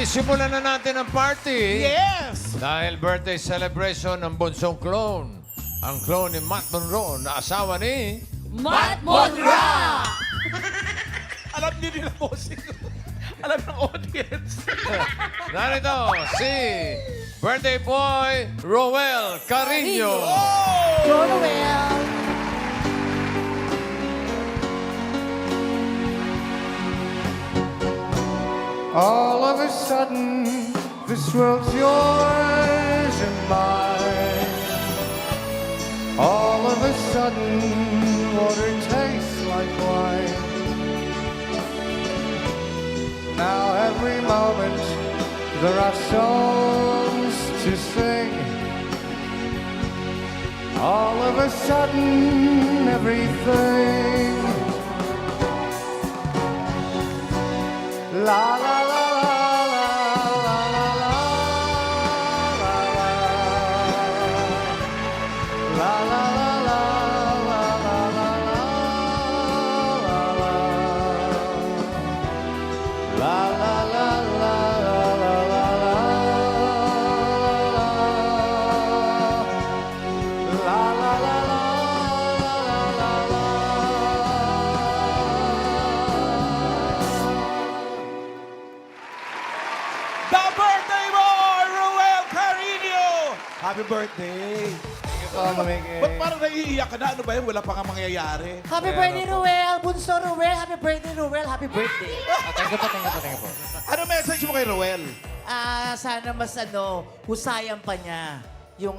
Simulan na natin ang party. Yes! Dahil birthday celebration ng bunsong clone. Ang clone ni Matt Monroe na asawa ni... Matt Monroe! Alam niyo nila bossing. Alam ng audience. Narito si birthday boy Roel Carino. Go Noel! All of a sudden, this world's yours and mine. All of a sudden, water tastes like wine. Now every moment, there are songs to sing. All of a sudden, everything. La la la la la la la la la la la The birthday boy, Ruel Carino! Happy birthday! Ba't parang naiiyak ka na? Ano ba yun? Wala pa nga mangyayari. Happy birthday, Ruel! Bunso Ruel! Happy birthday, Ruel! Happy birthday! Thank you po. Ano message mo kay Ruel? Sana mas husayan pa niya yung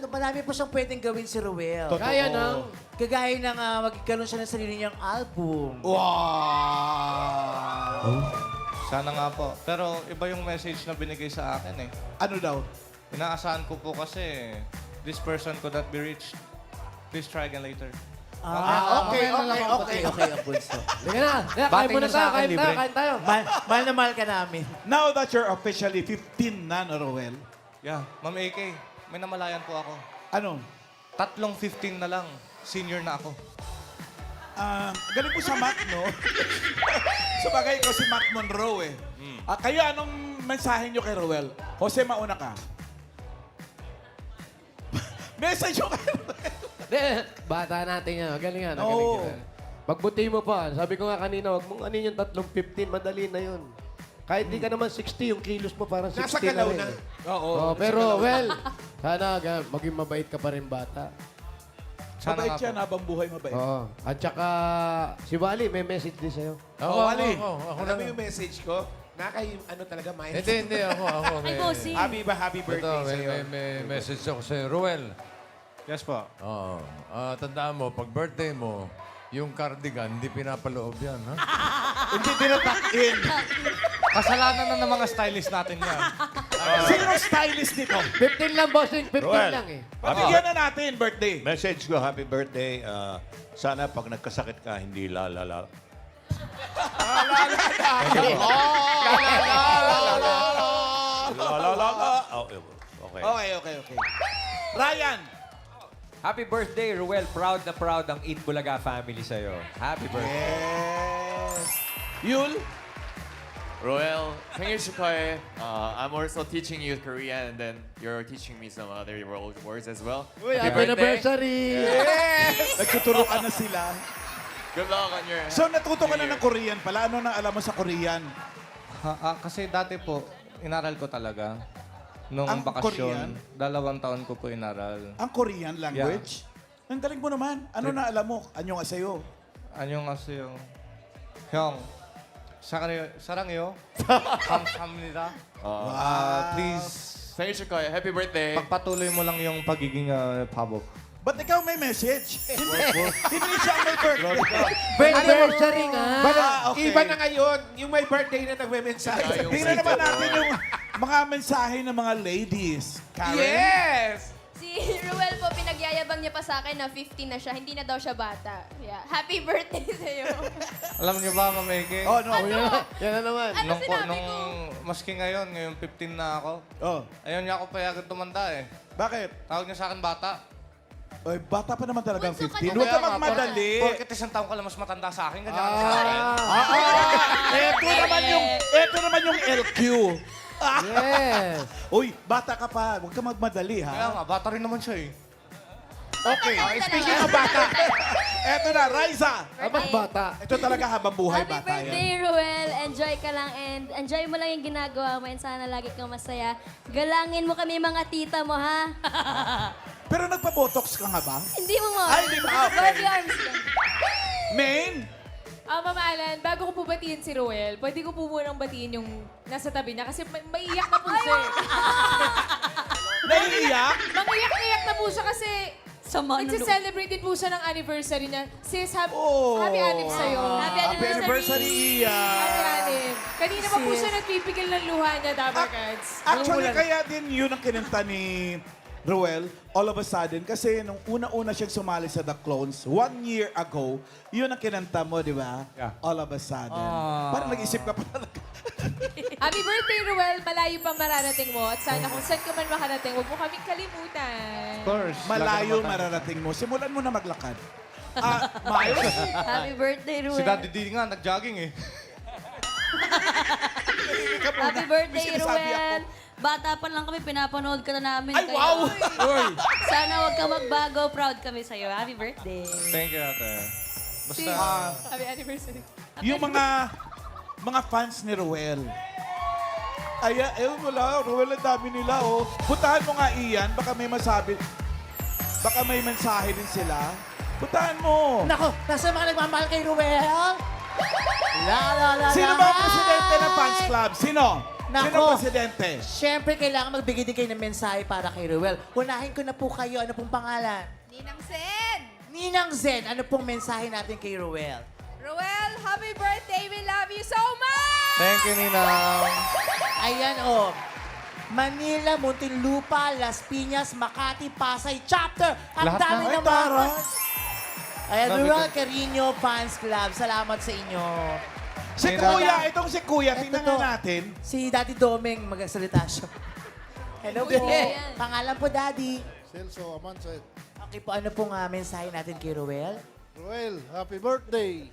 marami pa siyang pwedeng gawin si Ruel. Totoo. Kaya ng... Kagaya ng magkaroon siya ng sarili niyang album. Wow! Sana nga po. Pero iba yung message na binigay sa akin eh. Ano daw? Inaasahan ko po kasi this person could not be reached. Please try again later. Okay, Bunso. Sige na. Kain muna tayo, kain tayo. Mahal na mahal ka namin. Now that you're officially 15 na, no, Ruel? Yeah, Ma'am AK, may namalayan po ako. Ano? Tatlong 15 na lang. Senior na ako. Galing mo sa Mac, no? Sabagay ko si Mac Monroe eh. Kayo, anong mensahe nyo kay Ruel? Jose, mauna ka. Message nyo kay Ruel. Bata natin yan. Magaling yan. Oo. Pagbuti mo pa. Sabi ko nga kanina, wag mong anin yung tatlong 15. Madali na yun. Kahit di ka naman 60, yung kilos mo parang 60 Nasa na galaw rin. na. eh. Oo. Pero, well, sana maging mabait ka pa rin bata. Sana Mabait nga yan, po. habang buhay mabait. Oo. At saka, si Wally, may message din sa'yo. Wally. Ako Alam mo na. yung message ko? Ano talaga, mind? Hindi. Ako. Ay, bossing. Happy birthday Ito, sa'yo. may message ako sa'yo. Ruel. Yes po. Oo. Tandaan mo, pag birthday mo, yung cardigan, hindi pinapaloob yan, ha? Hindi tinatak-in. Kasalanan na ng mga stylist natin yan. Sino ang stylist nito? 15 lang, bossing. 15 Roel. lang eh. Pabigyan na natin, birthday. Message ko, happy birthday. Sana pag nagkasakit ka, hindi la. Okay. Ryan. Happy birthday, Ruel. Proud na proud ang Eat Bulaga family sa'yo. Happy birthday. Yes. Yul. Roel, 생일 축하해. I'm also teaching you Korean, and then you're teaching me some other words as well. Happy anniversary! Nagtuturo ka na sila. Good luck on your. So, natuto ka na ng Korean pala. Ano na alam mo sa Korean? Kasi dati po, inaral ko talaga. Nung Ang bakasyon, Korean? 2 taon ko po inaral. Ang Korean language? Ang galing mo naman. Ano na alam mo? Anyong asayo? Anong kasi yung... 형, 사랑해요. 감사합니다. Please, 생일 축하해. Happy birthday. pagpatuloy mo lang yung pagiging pabok. Ba't ikaw may message? Hindi siya ang may birthday. Anniversary nga! Okay. Iba na ngayon, yung may birthday na nagme-mensahe. Tingnan naman natin yung mga mensahe ng mga ladies. Karen? Yes! Si Ruel po, pinagyayabang niya pa sa akin na 15 na siya. Hindi na daw siya bata. Yeah. Happy birthday sa'yo. Alam niyo ba, Ma'am Eke? Oh, no. Yan na naman. Ano sinabi ko? Maski ngayon 15 na ako, Oh, ayaw niya ako payagan tumanda eh. bakit? Tawag niya sa akin bata. Oy, bata pa naman talaga ang Bunso ka 15. na Huwag ka Kaya nga, magmadali. Porkit isang taon ka lang mas matanda sa akin, ganyan ka sa akin. naman yung LQ. Yes. Uy, bata ka pa. Huwag ka magmadali, Kaya ha? nga, bata rin naman siya eh. Okay. Speaking of bata, eto na, Raisa. Dapat bata. Ito talaga habang buhay, Happy bata yan. birthday, Ruel. Enjoy ka lang and enjoy mo lang yung ginagawa mo and sana lagi kang masaya. Galangin mo kami mga tita mo, ha? Pero nagpa-botox ka nga ba? Hindi mo mo. Ay, hindi ba? Okay. Love your arms lang. Main? Mama Alan, bago ko po batiin si Ruel, pwede ko po munang batiin yung nasa tabi niya kasi maiiyak na po siya. Naiiyak? Mangiyak-iyak na po siya kasi nagse-celebrate din po siya ng anniversary niya. Sis, happy anniversary sa'yo. Happy Happy anniversary, Iya. Happy anniversary. Kanina pa po siya nagpipigil ng luha niya, Dabber Cats. Actually, kaya din yun ang kinanta ni Ruel, all of a sudden, kasi nung una-una siyang sumali sa The Clones, 1 year ago, yun ang kinanta mo, di ba? Yeah. All of a sudden. Parang nag-isip ka pa talaga. Happy birthday, Ruel. Malayo pang mararating mo. At sana kung saan ka man makarating, huwag mo kaming kalimutan. Of course. Malayo mararating mo. Simulan mo na maglakad. Miles? Happy birthday, Ruel. Si Daddy D nga, nag-jogging eh. Happy birthday, May sinasabi Ruel. Bata pa lang kami, pinapanood ka na namin. Ay, kayo. wow! Sana huwag ka magbago. Proud kami sa'yo. Happy birthday. Thank you, ate. Basta, Happy anniversary. Yung mga fans ni Ruel. Ay, ewan mo lang, Ruel, ang dami nila, oh. Puntahan mo nga, Ian. Baka may masabi. Baka may mensahe din sila. Puntahan mo. Nako, nasa mga nagmamahal kay Ruel? La. Sino ba ang presidente ng fans club? Sino? Sino Nako. ang presidente? Siyempre, kailangan magbigay din kayo ng mensahe para kay Ruel. Unahin ko na po kayo. Ano pong pangalan? Ninang Sen! Ninang Zen. Ano pong mensahe natin kay Ruel? Ruel, happy birthday! We love you so much! thank you, Ninang. Ayan, oh. Manila, Muntinlupa, Las Piñas, Makati, Pasay, Chapter. Ang Lahat dami na. Ay, naman. taray. Ayan, Love Ruel it. Carino Fans Club. Salamat sa inyo. Si Ninang. Kuya, itong si Kuya, Ito tingnan to. nga natin. Si Daddy Domeng, magsalita siya. Hello po. Kuya yan. Pangalan po, Daddy. Celso Amanset. Okay po, ano pong mensahe natin kay Ruel? Ruel, happy birthday.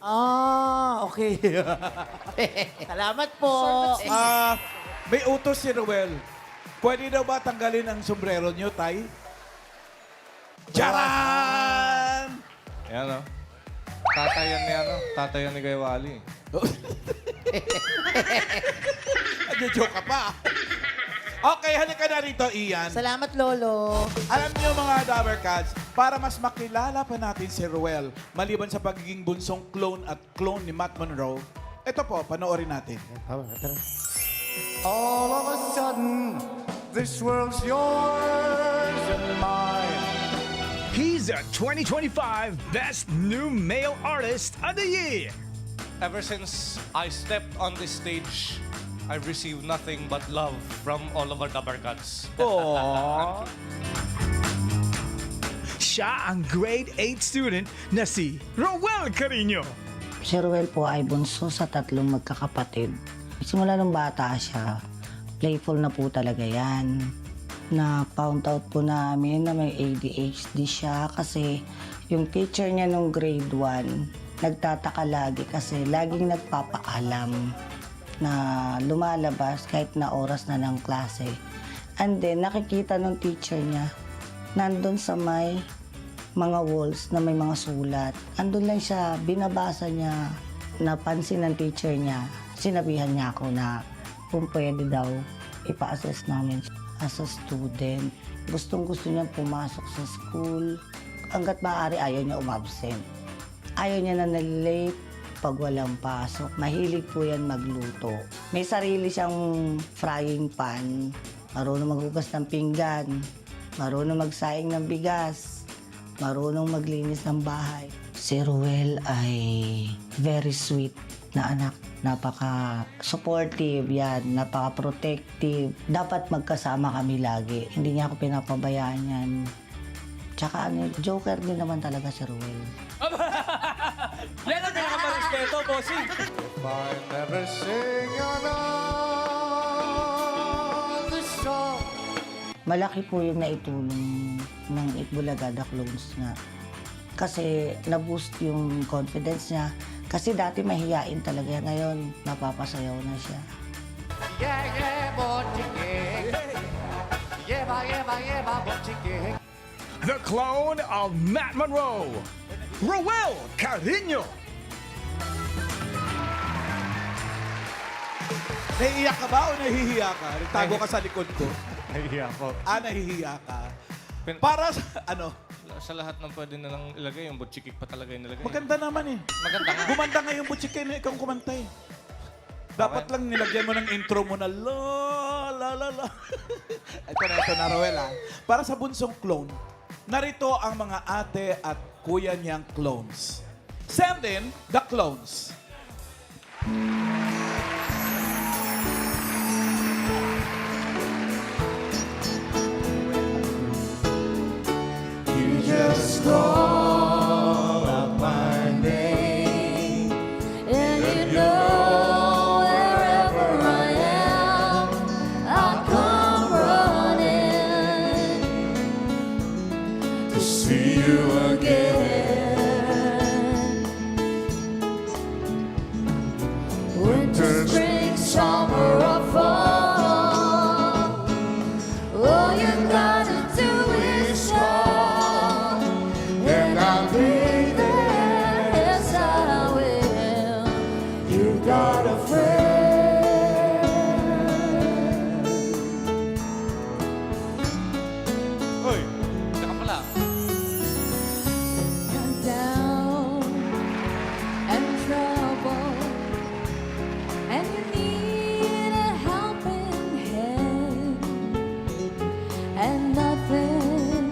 Ah, okay. Salamat po. May utos si Ruel. Pwede daw ba tanggalin ang sombrero niyo, Tay? Charan! Yan o. Tatayan ni Tatayan ni Kuya Wally. Nag-joke ka pa. Okay, halika na rito, Ian. Salamat, Lolo. Alam niyo mga Dabber Cats, para mas makilala pa natin si Ruel, maliban sa pagiging bunsong clone at clone ni Matt Monroe, ito po, panoorin natin. All of a sudden, this world's yours and mine. He's a 2025 Best New Male Artist of the Year. Ever since I stepped on this stage, I've received nothing but love from all of our Dabber Cats. Aww. Siya ang grade 8 student na si Roel Carino. Si Ruel po ay bunso sa 3 magkakapatid. Simula nung bata siya, playful na po talaga yan. Na-found out po namin na may ADHD siya kasi yung teacher niya nung grade 1, nagtataka lagi kasi laging nagpapaalam na lumalabas kahit na oras na ng klase. And then, nakikita ng teacher niya, nandun sa may mga walls na may mga sulat. Andun lang siya, binabasa niya, napansin ng teacher niya. Sinabihan niya ako na kung pwede daw ipa-assess namin as a student. Gustong-gusto niya pumasok sa school. Hanggat maaari, ayaw niya umabsent. Ayaw niya na nalilate pag walang pasok. Mahilig po yan magluto. May sarili siyang frying pan. Marunong maghugas ng pinggan. Marunong magsaing ng bigas. Marunong maglinis ng bahay. Si Ruel ay very sweet na anak. Napaka-supportive yan, napaka-protective. Dapat magkasama kami lagi. Hindi niya ako pinapabayaan yan. Tsaka joker din naman talaga si Ruel. Yan ang pinakamarespeto, bossing. I never sing another song. Malaki po yung naitulong ng Itbulaga The Clones nga. Kasi na-boost yung confidence niya. Kasi dati mahiyain talaga. Ngayon, napapasayaw na siya. The clone of Matt Monroe, Roel Carino. Nahihiya ka ba o nahihiya ka? Nagtago ka sa likod ko. Nahihiya ko. Nahihiya ka. Para sa, ano? Sa lahat ng pwede na lang ilagay, yung butchikik pa talaga yung nilagay. Maganda naman eh. Maganda nga. Gumanda nga yung butchike na ikaw kumanta eh. Dapat lang nilagyan mo ng intro mo na la. ito na, Roel ah. Para sa bunsong clone, narito ang mga ate at kuya niyang clones. Send in the clones. Just call out my name, And you know wherever I am, I'll come running to see you again. Winter, spring, summer, or fall, all you gotta do is call, and I'll be there. Yes, I will. You got a friend. Hoy, saka pala. I'm down and trouble, and you need a helping hand, and nothing,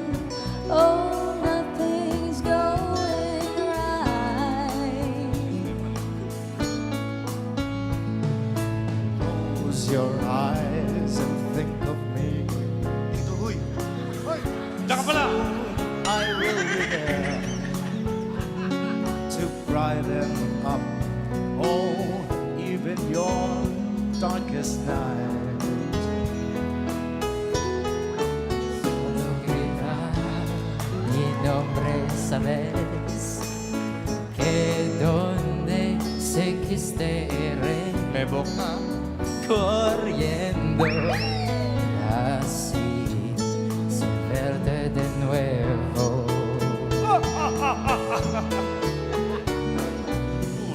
oh, nothing's going right. Close your eyes and think of me. Saka pala. I will be there to brighten up, oh, even your darkest night. Mi nombre sabes que donde sé que estaré May book na. corriendo así sin verte de nuevo.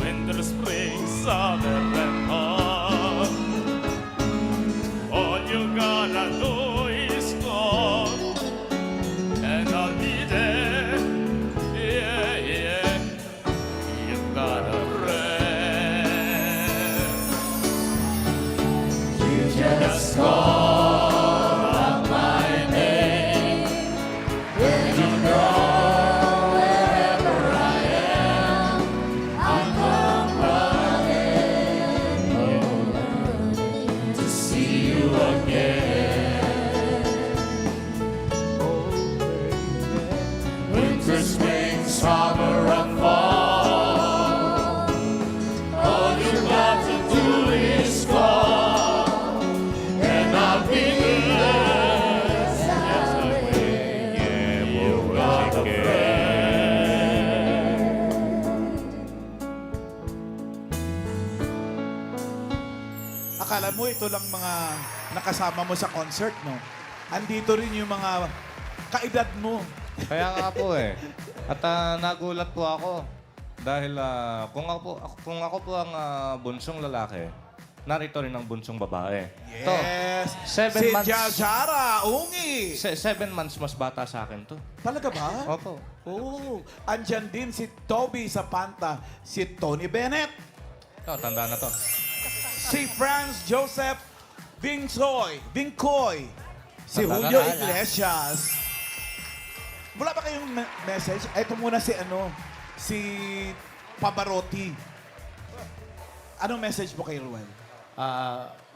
Winter, spring, summer, and fall. All you gotta do is call, and I'll be there. Yeah. You got a friend. You just call out my name, and you know wherever I am, I'll come running to see you again. Oh, baby. Winter, spring, summer, and fall. All you got to do is call, and I'll be there. Yes, I will. You got a friend. Akala mo ito lang mga nakasama mo sa concert, no? Andito rin yung mga kaedad mo. Kaya nga po eh. At nagulat po ako. Dahil kung ako po ang bunsong lalaki, narito rin ang bunsong babae. Yes. To, 7 si months. Jajara, ungi. 7 months mas bata sa akin to. Talaga ba? Opo. Oh, andyan din si Toby Zapanta, si Tony Bennett, Oh, tanda na to. si Franz Joseph Vincoy, si Tanda na Julio na. Iglesias. Wala ba kayong message? Ito muna si si Pavarotti. Anong message mo kay Ruel?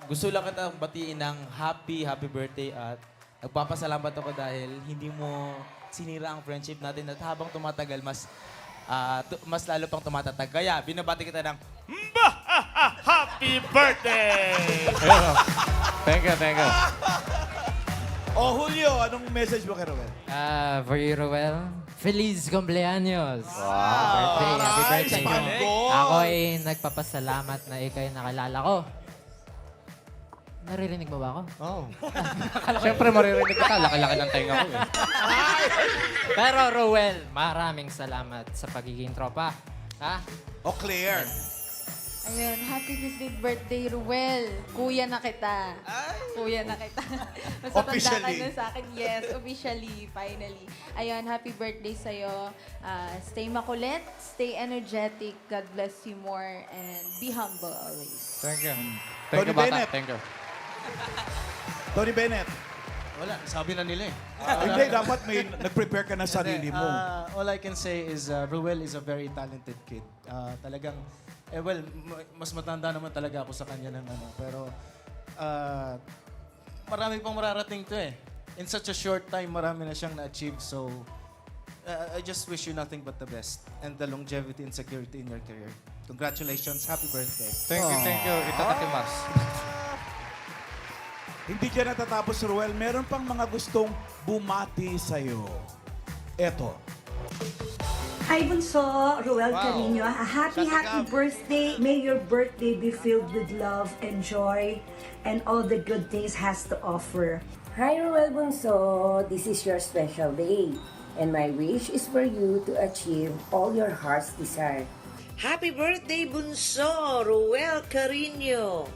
Gusto lang kita batiin ng happy birthday at nagpapasalamat ako dahil hindi mo sinira ang friendship natin at habang tumatagal, mas lalo pang tumatatag. Kaya binabati kita ng happy birthday! Thank you. Oh, Julio, anong message mo kay Ruel? For you, Roel, Feliz cumpleaños! Wow! Happy birthday Nice, mo. Manong! Ako ay nagpapasalamat na ikaw ay nakalala ko. Naririnig mo ba ako? Oo. Siyempre, maririnig kita. Laki-laki ng tenga ko eh. Pero Ruel, maraming salamat sa pagiging tropa. Ha? O Claire. Ayun, happy 50th birthday, Ruel. Kuya na kita. Kuya na kita. Mas matanda ka Officially. na sa akin. Yes, officially, finally. Ayun, happy birthday sa'yo. Stay makulit, stay energetic. God bless you more, and be humble always. Thank you. Tony Thank you, bata. Bennett. Thank you. Tony Bennett. Wala, sabi na nila eh. Hindi, dapat may nag-prepare ka na sarili mo. All I can say is Ruel is a very talented kid. Talagang, mas matanda naman talaga ako sa kanya ng ano. Pero marami pang mararating to eh. In such a short time, marami na siyang na-achieve. So, I just wish you nothing but the best and the longevity and security in your career. Congratulations. Happy birthday. Thank you, thank you. Itatatimas. Hindi dyan natatapos, Ruel. Meron pang mga gustong bumati sa'yo. Eto. Hi, Bunso, Ruel Carino. A happy birthday. May your birthday be filled with love and joy and all the good things has to offer. Hi, Ruel Bunso. This is your special day. And my wish is for you to achieve all your heart's desire. Happy birthday, Bunso, Ruel Carino.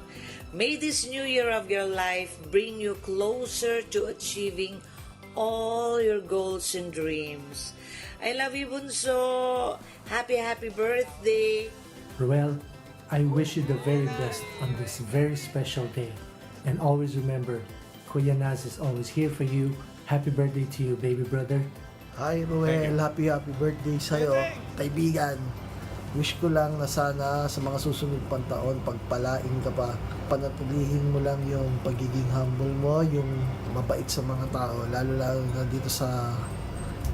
May this new year of your life bring you closer to achieving all your goals and dreams. I love you, Bunso. Happy birthday. Ruel, I wish you the very best on this very special day. And always remember, Kuya Naz is always here for you. Happy birthday to you, baby brother. Hi, Ruel. Happy birthday sa'yo, kaibigan. Wish ko lang na sana sa mga susunod pang taon, pagpalain ka pa, panatilihin mo lang yung pagiging humble mo, yung mabait sa mga tao, lalo na dito sa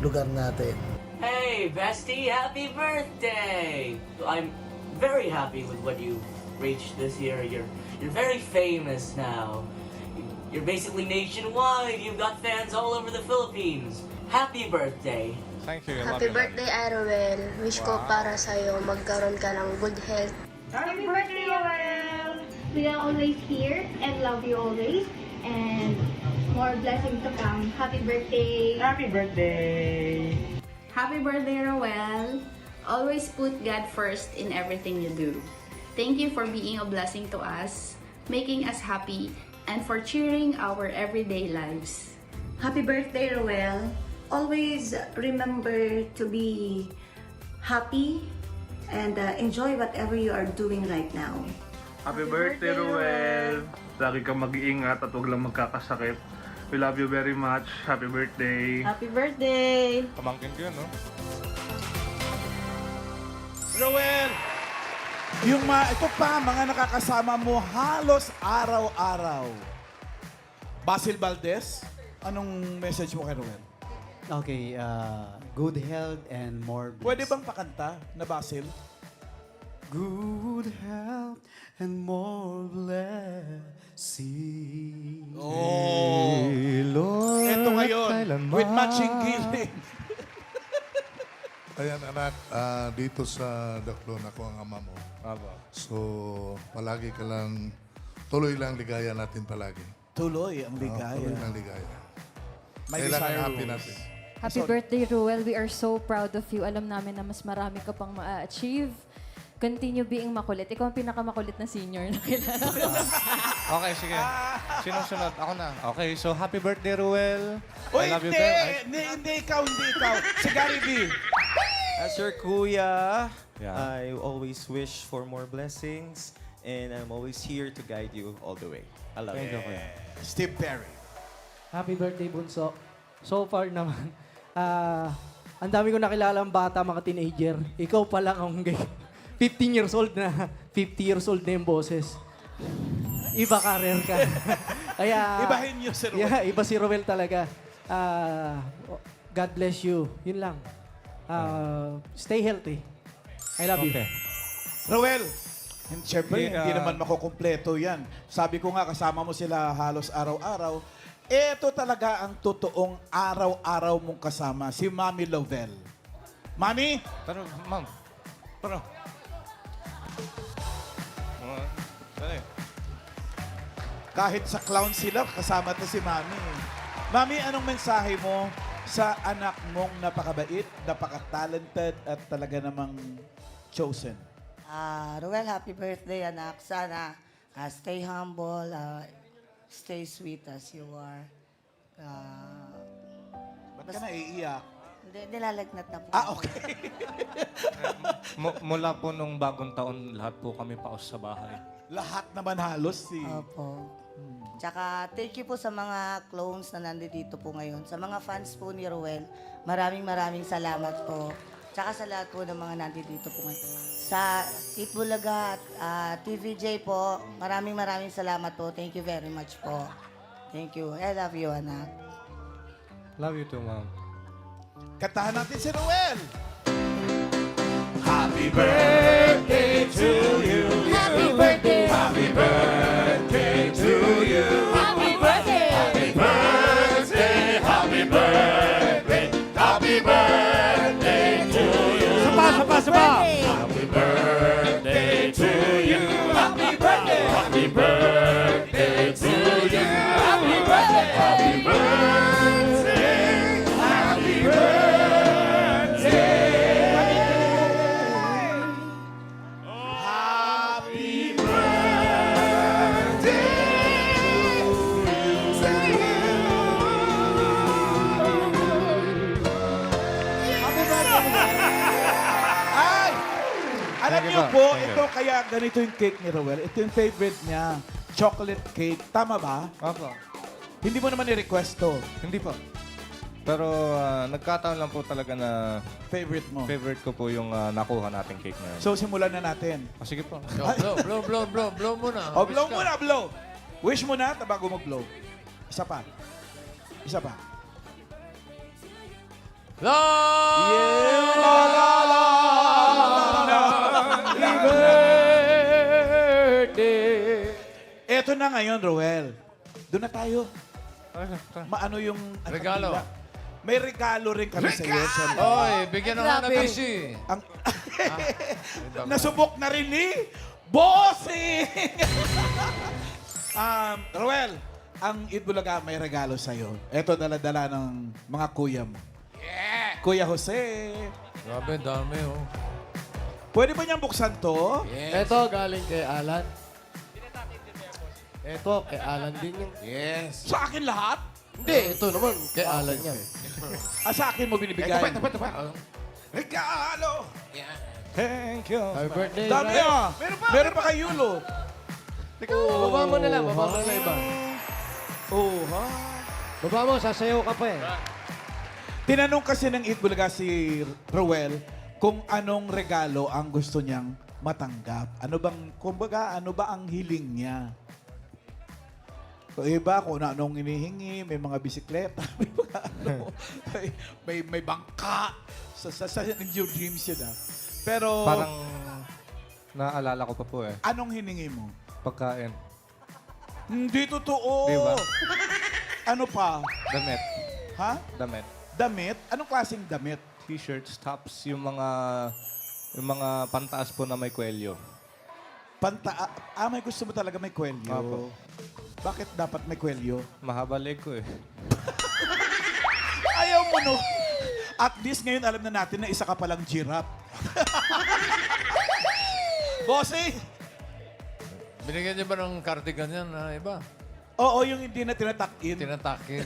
lugar natin. Hey, bestie, happy birthday! I'm very happy with what you reached this year. You're very famous now. You're basically nationwide. You've got fans all over the Philippines. Happy birthday! Thank you. Happy birthday, Aruel. Wish ko para sa'yo magkaroon ka ng good health. Happy birthday, Aruel! We are always here and love you always. And more blessings to come. Happy birthday! Happy birthday! Happy birthday, Roel. Always put God first in everything you do. Thank you for being a blessing to us, making us happy, and for cheering our everyday lives. Happy birthday, Ruel. Always remember to be happy and enjoy whatever you are doing right now. Happy birthday, Ruel! Lagi kang mag-iingat at huwag lang magkakasakit. We love you very much. Happy birthday! Happy birthday! Pamangkin ko yun, no? Ruel! Ito pa, mga nakakasama mo halos araw-araw. Basil Valdez, anong message mo kay Ruel? Okay, good health and more bliss. Pwede bang pakanta na Basil? Good health and more blessings. Oh! Lord, Ito ngayon, kailanman. with matching giling. Ayan anak, dito sa Daklon ako ang ama mo. So, palagi ka lang, tuloy lang ligaya natin palagi. Tuloy ang ligaya. Tuloy lang ligaya. May Kailangan desire happy rules. natin. Happy birthday, Ruel. We are so proud of you. Alam namin na mas marami ka pang ma-achieve. Continue being makulit. Ikaw ang pinakamakulit na senior na kilala ko. Okay, sige. Sino sunod? Ako na. Okay, so happy birthday, Ruel. Uy, I love you, hindi! Ben. Hindi ikaw. Si Gary B. As your kuya, Yeah. I always wish for more blessings and I'm always here to guide you all the way. I love you. Steve Perry. Happy birthday, Bunso. So far naman, ang dami ko nakilalang bata, mga teenager. Ikaw pa lang ang 15 years old na, 50 years old na yung boses. Iba career ka. Kaya, Ibahin niyo si Ruel. Yeah, iba si Ruel talaga. God bless you. Yun lang. Stay healthy. I love you. Ruel, siyempre, Yeah. hindi naman makukumpleto yan. Sabi ko nga, kasama mo sila halos araw-araw. Ito talaga ang totoong araw-araw mong kasama, si Mami Lovell. Mami? Tara, ma'am. Tara. Dali. Kahit sa clown sila, kasama to si Mami. Mami, anong mensahe mo sa anak mong napakabait, napaka-talented, at talaga namang chosen? Ruel, happy birthday, anak. Sana stay humble, stay sweet as you are. Ba't ka naiiyak? Hindi, nilalagnat na po. Okay. Mula po nung bagong taon, lahat po kami paus sa bahay. Lahat naman halos si... Opo. Tsaka, thank you po sa mga clones na nandito po ngayon. Sa mga fans po ni Ruel, maraming salamat po. Tsaka sa lahat po ng mga nandito po ngayon. Sa Itbulaga at TVJ po, maraming salamat po. Thank you very much po. Thank you. I love you, anak. Love you too, ma'am. Kantahan natin si Ruel! Happy birthday to you! Happy birthday! Happy birthday to you! Happy birthday! Happy birthday! Happy birthday! Happy birthday to you! Sapa! Happy birthday to you! Happy birthday! Happy birthday to you! Happy birthday! Happy birthday! Happy birthday! Happy birthday Ay! Alam Thank you niyo po. po, Thank you. ito kaya ganito yung cake ni Roel. Ito yung favorite niya. Chocolate cake. Tama ba? Opo. Hindi mo naman ni-request to. Hindi po. Pero nagkataon lang po talaga na Favorite mo. favorite ko po yung nakuha nating cake na yun. So, simulan na natin. Sige po. Blow muna. O, blow muna, blow. Wish mo na, bago mag-blow. Isa pa. Isa pa. La! Yeah! La, la, la, la, Happy birthday! Eto na ngayon, Roel. Doon na tayo. Maano yung... Regalo. May regalo rin kami sa iyo. siyempre. Oy, bigyan ng Hana Casey. Ang, nasubok na rin ni Bossing! Roel, ang Itbulaga may regalo sa iyo. Ito dala-dala ng mga kuya mo. Kuya Jose. Grabe, dami oh. Pwede ba niyang buksan to? Ito, galing kay Alan. Ito, kay Alan din yung... Yes. Sa akin lahat? Hindi, ito naman, kay Alan yan. Sa akin mo binibigay. Ito pa. Regalo! Thank you. Happy birthday, Dami Ryan. ah! Meron pa kay Yulo. Baba mo na lang, baba mo na iba. Oh, ha? Baba mo, sasayaw ka pa eh. Tinanong kasi ng Itbulaga si Roel kung anong regalo ang gusto niyang matanggap. Ano bang, kumbaga, ano ba ang hiling niya? So, iba kung anong inihingi, may mga bisikleta, may mga ano, may bangka. Sa yung dreams yun ah. Pero, Parang naalala ko pa po eh. anong hiningi mo? Pagkain. Hindi totoo. Di ba? Ano pa? Damit. Ha? Damit. Damit? Anong klaseng damit? T-shirts, tops, yung mga pantaas po na may kwelyo. May gusto mo talaga may kwelyo. Apo. Bakit dapat may kwelyo? Mahaba leg ko eh. Ayaw mo no. At least ngayon alam na natin na isa ka palang giraffe. Bossing! Binigyan niyo ba ng cardigan yan na iba? Oo, yung hindi na tinatakin. Tinatakin.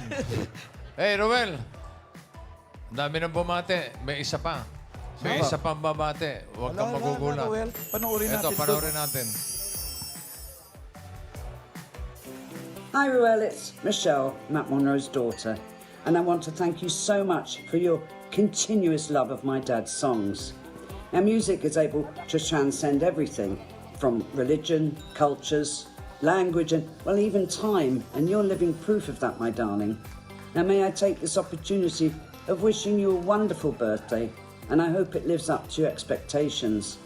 Hey, Roel. Ang dami ng bumate. May isa pa. May isa pang babate. Huwag kang magugulat. Well, panoorin natin. Ito, panoorin natin. Hi, Ruel. It's Michelle, Matt Monroe's daughter. And I want to thank you so much for your continuous love of my dad's songs. Now, music is able to transcend everything from religion, cultures, language, and, well, even time. And you're living proof of that, my darling. Now, may I take this opportunity of wishing you a wonderful birthday, and I hope it lives up to your expectations.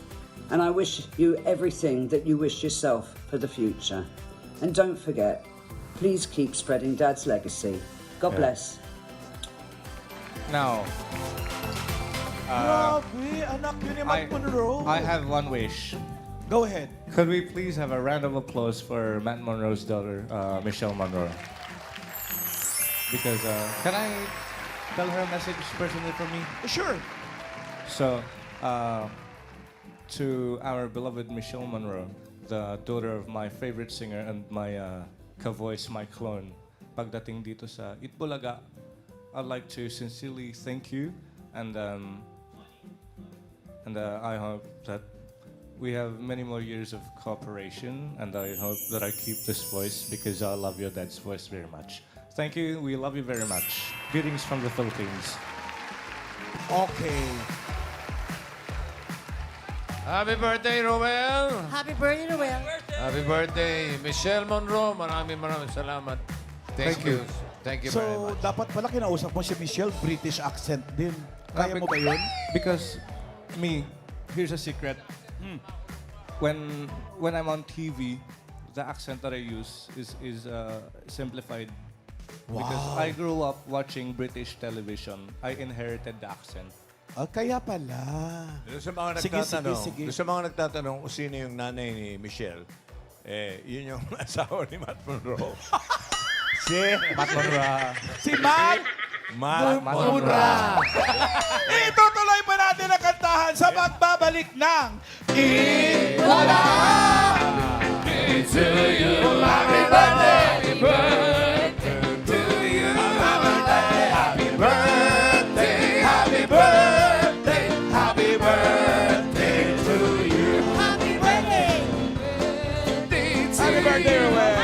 And I wish you everything that you wish yourself for the future. And don't forget, Please keep spreading Dad's legacy. God bless. Now, Grabe, anak yun ni Matt Monroe. I have one wish. Go ahead. Could we please have a round of applause for Matt Monroe's daughter, Michelle Monroe? Because, can I tell her a message personally from me? Sure. So, to our beloved Michelle Monroe, the daughter of my favorite singer and my ka-voice, my clone, pagdating dito sa Itbulaga, I'd like to sincerely thank you and I hope that we have many more years of cooperation, and I hope that I keep this voice because I love your dad's voice very much. Thank you. We love you very much. Greetings from the Philippines. Okay. Happy birthday, Roel! Happy birthday, Ruel. Happy birthday, Michelle Monroe. Maraming salamat. Thank you. Thank you very So, much. dapat pala kinausap mo si Michelle, British accent din. Kaya mo ba yun? Because here's a secret. When I'm on TV, the accent that I use is simplified. Because I grew up watching British television. I inherited the accent. Kaya pala. Doon sa mga Sige, nagtatanong, sige, sige. doon sa mga nagtatanong kung sino yung nanay ni Michelle, yun yung asawa ni Matt Monroe. Si Matt Monroe. Si Matt Monroe. Itutuloy pa natin ang kantahan sa pagbabalik ng Itbulaga! To you, happy birthday, happy birthday to you, happy birthday, happy birthday, happy birthday to you, happy birthday, Happy birthday, Ruel!